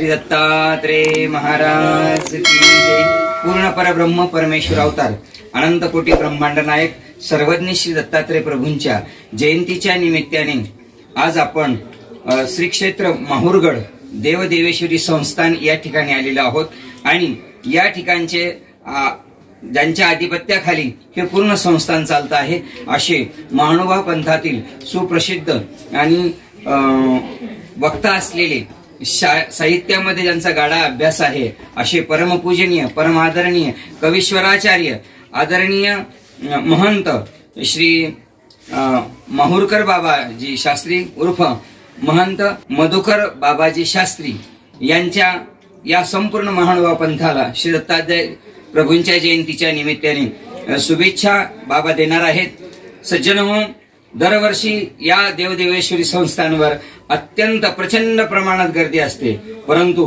श्री दत्तात्रेय महाराज की जय। पूर्ण परब्रह्म परमेश्वर अवतार अनंत कोटी ब्रह्मांड नायक सर्वज्ञ श्री दत्तात्रेय प्रभूंच्या जयंतीच्या निमित्ताने आज आपण श्री क्षेत्र माहुरगड देवदेवेश्वरी संस्थान या ठिकाणी आलेलो आहोत आणि या ठिकाणचे ज्यांच्या आधिपत्याखाली हे पूर्ण संस्थान चालत आहे असे महानुभाव पंथातील सुप्रसिद्ध आणि वक्ता असलेले साहित्यामध्ये ज्यांचा गाढा अभ्यास आहे असे परमपूजनीय परमादरणीय कवीश्वराचार्य आदरणीय महंत श्री माहुरकर बाबाजी शास्त्री उर्फ महंत मधुकर बाबाजी शास्त्री यांच्या या संपूर्ण महानुभाव पंथाला श्री दत्तात्रेय प्रभूंच्या जयंतीच्या निमित्ताने शुभेच्छा बाबा देणार आहेत। सज्जनहो, दरवर्षी या देवदेवेश्वरी संस्थांवर अत्यंत प्रचंड प्रमाणात गर्दी असते, परंतु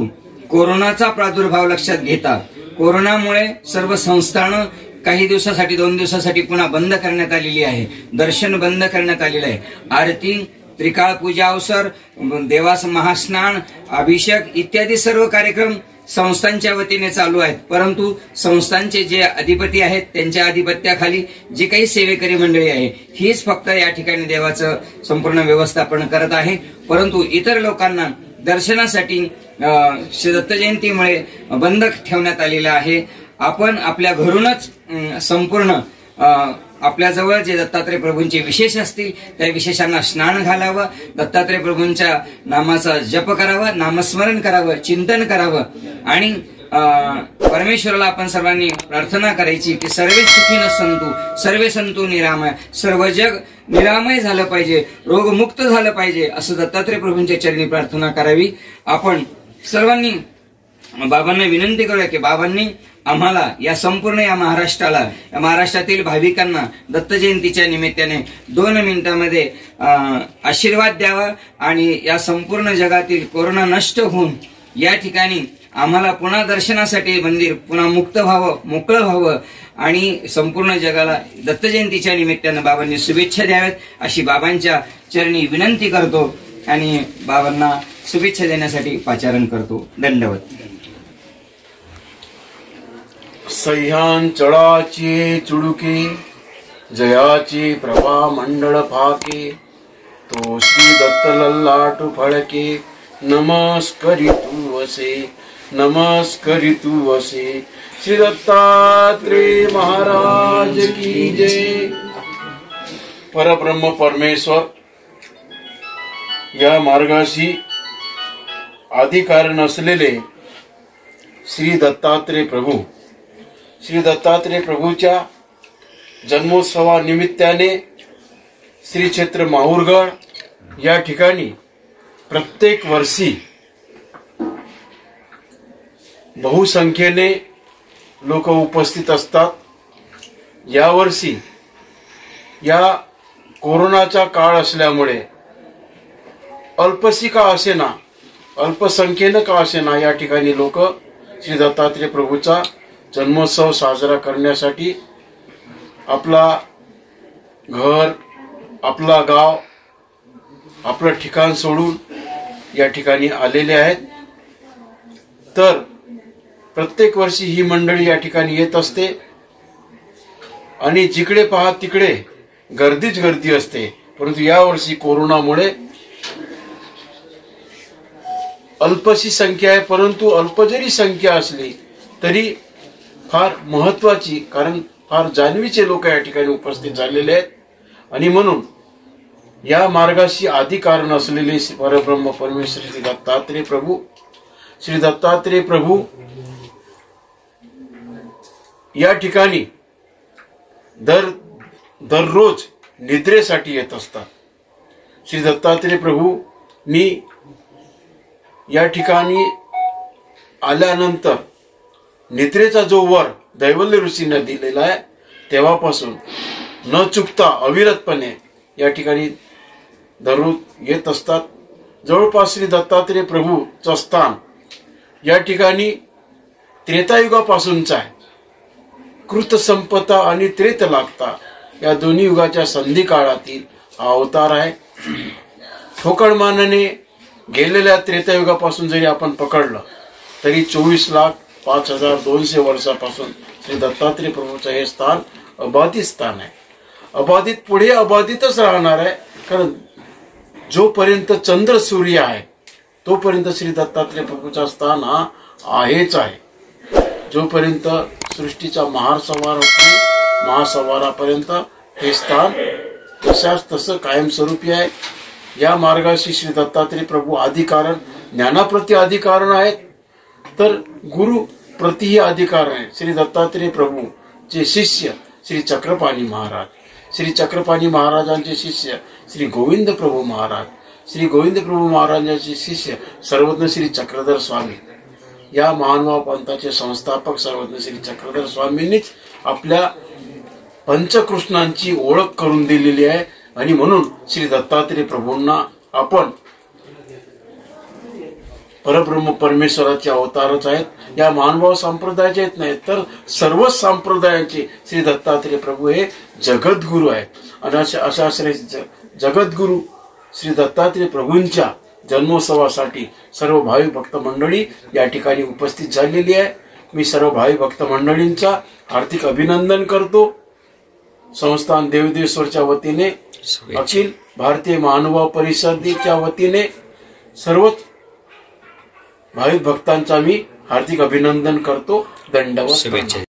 कोरोनाचा प्रादुर्भाव लक्षात घेता कोरोनामुळे सर्व संस्थानं काही दिवसासाठी 2 दिवसासाठी पुन्हा बंद करण्यात आलेली आहे। दर्शन बंद करण्यात आलेले आहे। आरती, त्रिकाळ पूजा अवसर, देवास महास्नान, अभिषेक इत्यादी सर्व कार्यक्रम संस्थांच्या वतीने चालू आहेत, परंतु संस्थांचे जे अधिपती आहेत त्यांच्या अधिपत्याखाली जी काही सेवेकरी मंडळी आहे हीच फक्त या ठिकाणी देवाचं संपूर्ण व्यवस्थापन करत आहे, परंतु इतर लोकांना दर्शनासाठी श्री दत्त जयंतीमुळे बंद ठेवण्यात आलेलं आहे। आपण आपल्या घरूनच संपूर्ण आपल्या जवळ जे दत्तात्रेय प्रभूंचे विशेष असतील त्या विशेषांना स्नान घालावं, दत्तात्रेय प्रभूंच्या नामाचा जप करावा, नामस्मरण करावं, चिंतन करावं आणि परमेश्वराला आपण सर्वांनी प्रार्थना करायची की सर्वे सुखीन संतु सर्वे संतु निरामय, सर्व जग निरामय झालं पाहिजे, रोगमुक्त झालं पाहिजे असं दत्तात्रेय प्रभूंच्या चरणी प्रार्थना करावी। आपण सर्वांनी बाबांना विनंती करूया की बाबांनी आम्हाला या संपूर्ण या महाराष्ट्रातील भाविकांना दत्त जयंतीच्या निमित्ताने 2 मिनिटांमध्ये आशीर्वाद द्यावा आणि या संपूर्ण जगातील कोरोना नष्ट होऊन या ठिकाणी आम्हाला पुन्हा दर्शनासाठी मंदिर पुन्हा मुक्त व्हावं, मोकळं व्हावं आणि संपूर्ण जगाला दत्त जयंतीच्या निमित्ताने बाबांनी शुभेच्छा द्याव्यात अशी बाबांच्या चरणी विनंती करतो आणि बाबांना शुभेच्छा देण्यासाठी पाचारण करतो। दंडवत। सह्यांचळाची चुडुके जयाची प्रभा मंडळ फाके, तो श्री दत्त लल्लाटू फळके, नमस्करितू असे नमस्करितू असे। श्री दत्तात्रेय महाराज की जय। परब्रह्म परमेश्वर या मार्गाशी अधिकारण असलेले श्री दत्तात्रेय प्रभू, श्री दत्तात्रेय प्रभूच्या जन्मोत्सवानिमित्ताने श्री क्षेत्र माहुरगड या ठिकाणी प्रत्येक वर्षी बहुसंख्येने लोक उपस्थित असतात। यावर्षी या कोरोनाचा काळ असल्यामुळे अल्पशी का असेना, अल्पसंख्येनं का असेना या ठिकाणी लोक श्री दत्तात्रेय प्रभूचा जन्मोत्सव साजरा करण्यासाठी आपला घर, आपला गाव, आपलं ठिकाण सोडून या ठिकाणी आलेले आहेत। तर प्रत्येक वर्षी ही मंडळी या ठिकाणी येत असते आणि जिकडे पहा तिकडे गर्दीच गर्दी असते, परंतु यावर्षी कोरोनामुळे अल्पशी संख्या आहे, परंतु अल्प जरी संख्या असली तरी फार महत्वाची, कारण फार जाणवीचे लोक या ठिकाणी उपस्थित झालेले आहेत आणि म्हणून या मार्गाशी अधिकारण असलेले परब्रह्म परमेश्वर श्री दत्तात्रेय प्रभू, श्री दत्तात्रेय प्रभू या ठिकाणी दररोज निद्रेसाठी येत असतात। श्री दत्तात्रेय प्रभू मी या ठिकाणी आल्यानंतर निद्रेचा जो वर दैवल्य ऋषींना दिलेला आहे तेव्हापासून न चुकता अविरतपणे या ठिकाणी दररोज येत असतात। जवळपास श्री दत्तात्रेय प्रभूचं स्थान या ठिकाणी त्रेतायुगापासूनच आहे। कृत संपता आणि त्रेत लागता या दोन्ही युगाच्या संधी काळातील हा अवतार आहे। ठोकळमानाने गेलेल्या त्रेतायुगापासून जरी आपण पकडलं तरी 24,05,200 वर्षापासून श्री दत्तात्रय प्रभूचं हे स्थान अबाधित स्थान आहे. अबाधित पुढे अबाधितच राहणार आहे, कारण जोपर्यंत चंद्र सूर्य आहे तोपर्यंत श्री दत्तात्रय प्रभूचा स्थान हा आहेच आहे. जोपर्यंत सृष्टीचा महासंवार होतो, महासंवारापर्यंत हे स्थान तशाच तसं कायमस्वरूपी आहे. या मार्गाशी श्री दत्तात्रय प्रभू अधिकारण, ज्ञानाप्रती अधिकारण आहेत, तर गुरु प्रतिही अधिकारण आहे. श्री दत्तात्रय प्रभूचे शिष्य श्री चक्रपाणी महाराज, श्री चक्रपाणी महाराजांचे शिष्य श्री गोविंद प्रभू महाराज, श्री गोविंद प्रभू महाराजांचे शिष्य सर्वज्ञ श्री चक्रधर स्वामी, या महानुभाव पंथाचे संस्थापक सर्वज्ञ श्री चक्रधर स्वामींनीच आपल्या पंचकृष्णांची ओळख करून दिलेली आहे. आणि म्हणून श्री दत्तात्रय प्रभूंना आपण परब्रह्म परमेश्वराचे अवतारच आहेत. या महानुभाव संप्रदायाचे आहेत नाहीत, तर सर्वच संप्रदायांचे श्री दत्तात्रय प्रभू हे जगद्गुरु आहेत. आणि अशा श्री जगद्गुरु श्री दत्तात्रय प्रभूंच्या जन्मोत्सवासाठी सर्व भाविक भक्त मंडळी या ठिकाणी उपस्थित झालेली आहे. मी सर्व भाविक भक्त मंडळींचा हार्दिक अभिनंदन करतो. संस्थान देवदेश्वरच्या वतीने, अखिल भारतीय महानुभाव परिषदेच्या वतीने सर्वच भाविक भक्तांचा मी हार्दिक अभिनंदन करतो. दंडवत.